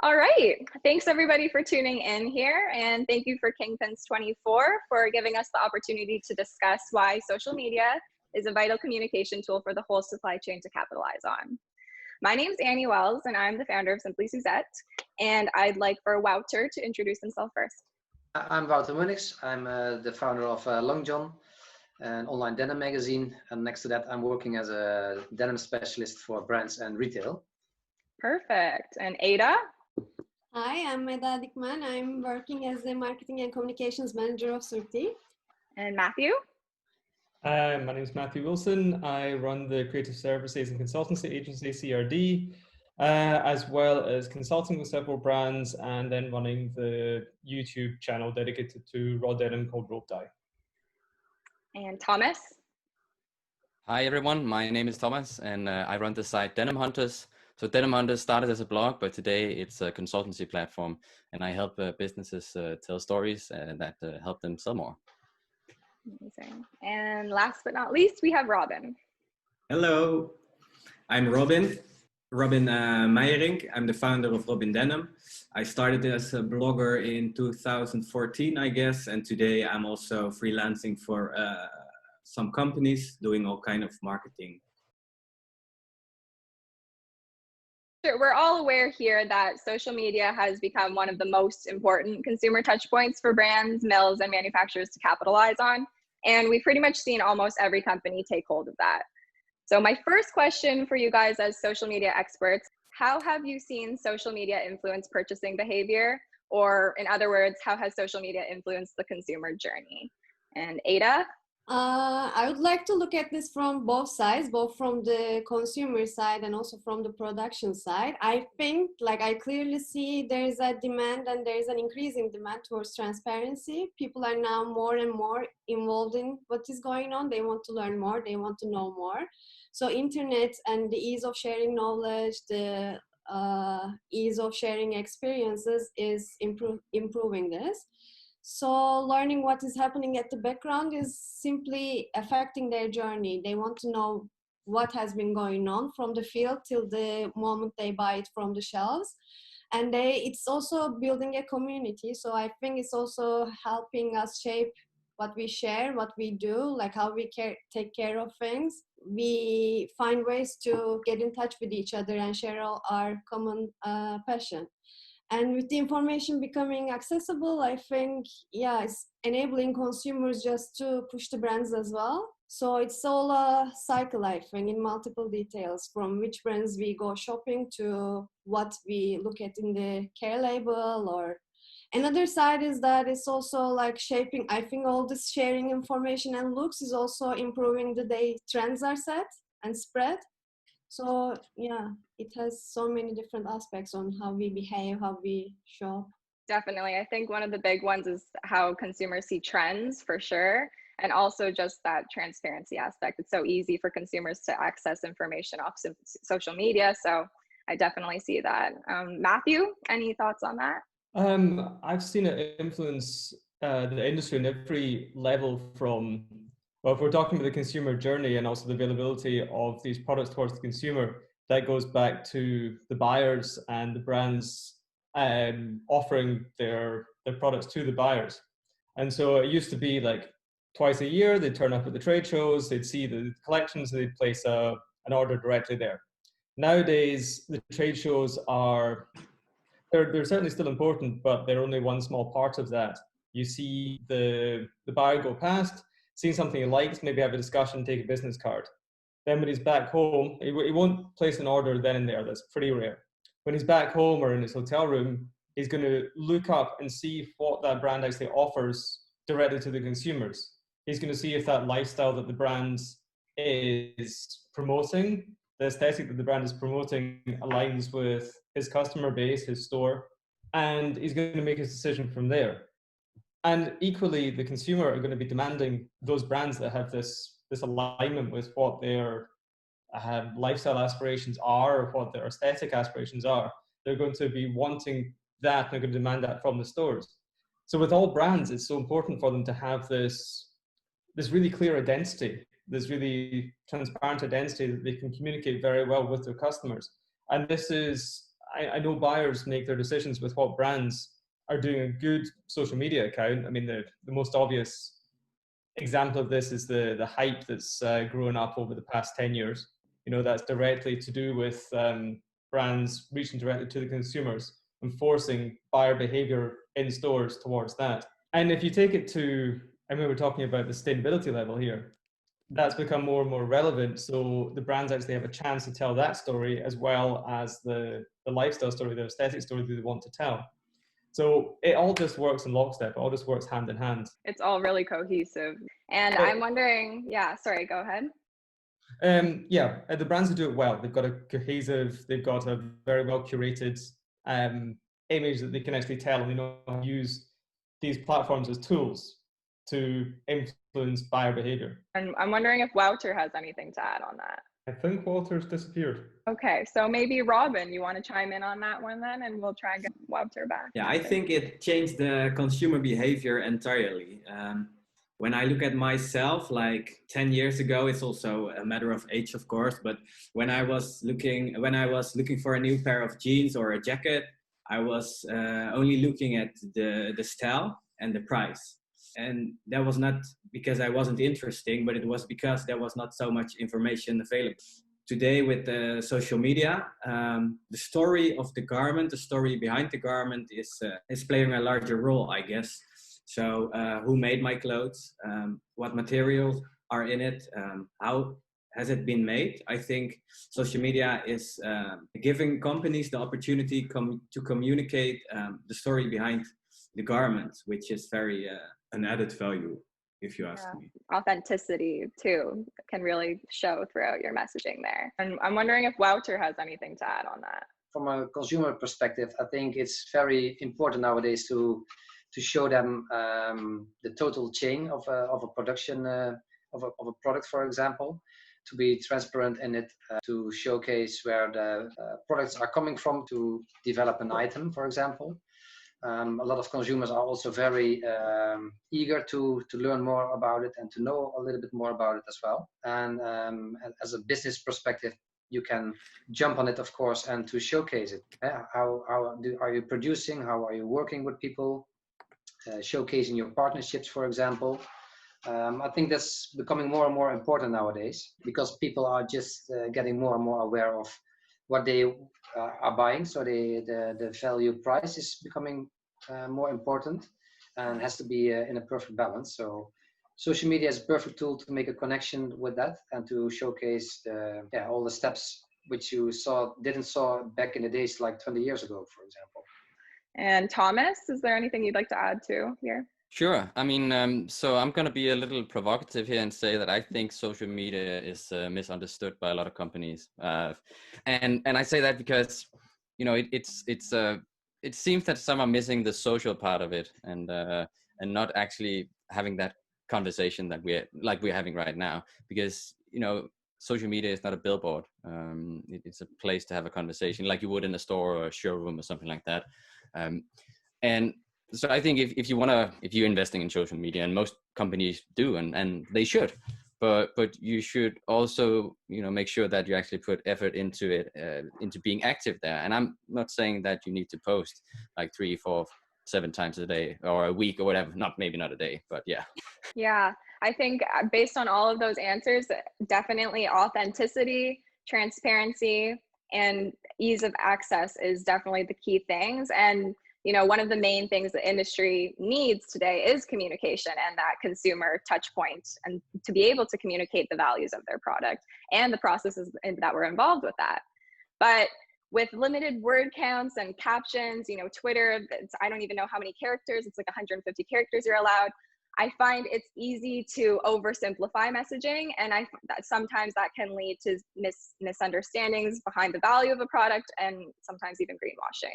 All right. Thanks everybody for tuning in here. And thank you for Kingpins 24 for giving us the opportunity to discuss why social media is a vital communication tool for the whole supply chain to capitalize on. My name is Annie Wells, and I'm the founder of Simply Suzette. And I'd like for Wouter to introduce himself first. I'm Wouter Munnichs. I'm the founder of Long John, an online denim magazine. And next to that, I'm working as a denim specialist for brands and retail. Perfect. And Ada? Hi, I'm Eda Dikman. I'm working as the marketing and communications manager of Surti. And Matthew? My name is Matthew Wilson. I run the creative services and consultancy agency CRD, as well as consulting with several brands and then running the YouTube channel dedicated to raw denim called Rope Dye. And Thomas? Hi everyone, my name is Thomas and I run the site Denim Hunters. So Denim Hunters started as a blog, but today it's a consultancy platform and I help businesses tell stories that help them sell more. Amazing. And last but not least, we have Robin. Hello, I'm Robin Meijering. I'm the founder of Robin Denim. I started as a blogger in 2014, I guess, and today I'm also freelancing for some companies doing all kind of marketing. Sure. We're all aware here that social media has become one of the most important consumer touch points for brands, mills, and manufacturers to capitalize on. And we've pretty much seen almost every company take hold of that. So my first question for you guys as social media experts, how have you seen social media influence purchasing behavior? Or in other words, how has social media influenced the consumer journey? And Ada? I would like to look at this from both sides, both from the consumer side and also from the production side. I think, I clearly see there is a demand and there is an increasing demand towards transparency. People are now more and more involved in what is going on. They want to learn more. They want to know more. So internet and the ease of sharing knowledge, the ease of sharing experiences is improving this. So learning what is happening at the background is simply affecting their journey. They want to know what has been going on from the field till the moment they buy it from the shelves. And it's also building a community. So I think it's also helping us shape what we share, what we do, like how we take care of things. We find ways to get in touch with each other and share our common passion. And with the information becoming accessible, I think, it's enabling consumers just to push the brands as well. So it's all a cycle, I think, in multiple details, from which brands we go shopping to what we look at in the care label. Or another side is that it's also shaping, I think all this sharing information and looks is also improving the day trends are set and spread. So it has so many different aspects on how we behave, how we shop. Definitely. I think one of the big ones is how consumers see trends for sure. And also just that transparency aspect. It's so easy for consumers to access information off social media. So I definitely see that. Matthew, any thoughts on that? I've seen it influence the industry on every level from, well, if we're talking about the consumer journey and also the availability of these products towards the consumer, that goes back to the buyers and the brands offering their products to the buyers. And so it used to be twice a year, they'd turn up at the trade shows, they'd see the collections, they'd place an order directly there. Nowadays, the trade shows they're certainly still important, but they're only one small part of that. You see the buyer go past, seeing something he likes, maybe have a discussion, take a business card. Then when he's back home, he won't place an order then and there. That's pretty rare. When he's back home or in his hotel room, he's going to look up and see what that brand actually offers directly to the consumers. He's going to see if that lifestyle that the brand is promoting, the aesthetic that the brand is promoting, aligns with his customer base, his store, and he's going to make his decision from there. And equally, the consumer are going to be demanding those brands that have this alignment with what their lifestyle aspirations are or what their aesthetic aspirations are. They're going to be wanting that and they're going to demand that from the stores. So with all brands, it's so important for them to have this really clear identity, this really transparent identity that they can communicate very well with their customers. And this is I know buyers make their decisions with what brands are doing a good social media account. I mean, the most obvious example of this is the hype that's grown up over the past 10 years. That's directly to do with brands reaching directly to the consumers and forcing buyer behavior in stores towards that. And if you take it to, I mean, we're talking about the sustainability level here, that's become more and more relevant. So the brands actually have a chance to tell that story as well as the lifestyle story, the aesthetic story that they want to tell. So it all just works in lockstep. It all just works hand in hand. It's all really cohesive. And I'm wondering, sorry, go ahead. The brands who do it well, they've got a cohesive, they've got a very well curated image that they can actually tell, and they know how to use these platforms as tools to influence buyer behavior. And I'm wondering if Wouter has anything to add on that. I think Walter's disappeared. Okay, so maybe Robin, you want to chime in on that one then, and we'll try and get Wouter back. Yeah, I think it changed the consumer behavior entirely. When I look at myself, like 10 years ago, it's also a matter of age, of course, but when I was looking for a new pair of jeans or a jacket, I was only looking at the style and the price. And that was not because I wasn't interesting, but it was because there was not so much information available. Today with the social media, the story of the garment, the story behind the garment is playing a larger role, I guess. So who made my clothes? What materials are in it? How has it been made? I think social media is giving companies the opportunity to communicate the story behind the garment, which is very an added value, if you ask me. Authenticity too can really show throughout your messaging there. And I'm wondering if Wouter has anything to add on that. From a consumer perspective, I think it's very important nowadays to show them the total chain of a production of a product, for example, to be transparent in it, to showcase where the products are coming from, to develop an item, for example. A lot of consumers are also very eager to learn more about it and to know a little bit more about it as well. And as a business perspective, you can jump on it, of course, and to showcase it. How are you producing? How are you working with people? Showcasing your partnerships, for example. I think that's becoming more and more important nowadays because people are just getting more and more aware of what they are buying. So the value price is becoming more important and has to be in a perfect balance. So social media is a perfect tool to make a connection with that and to showcase all the steps which you didn't saw back in the days like 20 years ago, for example. And Thomas, is there anything you'd like to add to here? Sure. I mean, so I'm going to be a little provocative here and say that I think social media is misunderstood by a lot of companies. And I say that because, it seems that some are missing the social part of it and not actually having that conversation that we're having right now, because, social media is not a billboard. It's a place to have a conversation like you would in a store or a showroom or something like that. And so I think if you're investing in social media, and most companies do, and they should, but you should also, make sure that you actually put effort into it, into being active there. And I'm not saying that you need to post like 3, 4, 7 times a day or a week or whatever. Maybe not a day, but yeah. Yeah, I think based on all of those answers, definitely authenticity, transparency, and ease of access is definitely the key things. And one of the main things the industry needs today is communication and that consumer touch point, and to be able to communicate the values of their product and the processes that were involved with that. But with limited word counts and captions, Twitter, I don't even know how many characters, it's like 150 characters you're allowed. I find it's easy to oversimplify messaging, and sometimes that can lead to misunderstandings behind the value of a product and sometimes even greenwashing.